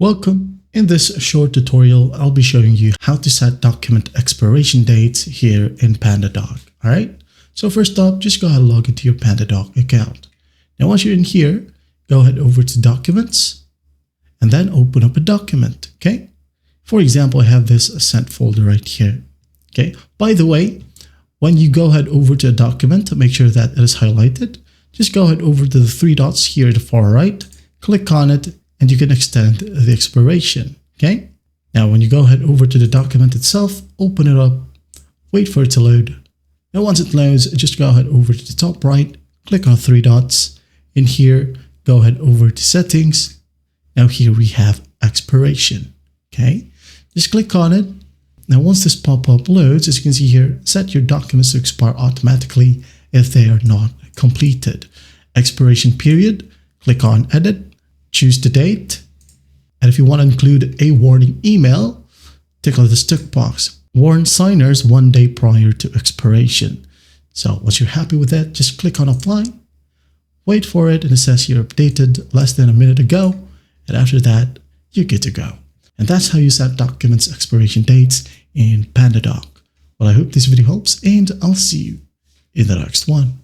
Welcome. In this short tutorial, I'll be showing you how to set document expiration dates here in PandaDoc. All right. So first up, just go ahead and log into your PandaDoc account. Now, once you're in here, go ahead over to Documents and then open up a document. Okay. For example, I have this sent folder right here. Okay. By the way, when you go ahead over to a document, make sure that it is highlighted. Just go ahead over to the three dots here at the far right, click on it, and you can extend the expiration. Okay. Now, when you go ahead over to the document itself, open it up, wait for it to load. Now, once it loads, just go ahead over to the top right, click on three dots. In here, go ahead over to settings. Now here we have expiration. Okay. Just click on it. Now, once this pop-up loads, as you can see here, set your documents to expire automatically if they are not completed. Expiration period, click on edit, choose the date. And if you want to include a warning email, tick on this tick box. Warn signers 1 day prior to expiration. So once you're happy with that, just click on apply, wait for it, and it says you're updated less than a minute ago. And after that, you're good to go. And that's how you set documents expiration dates in PandaDoc. Well, I hope this video helps, and I'll see you in the next one.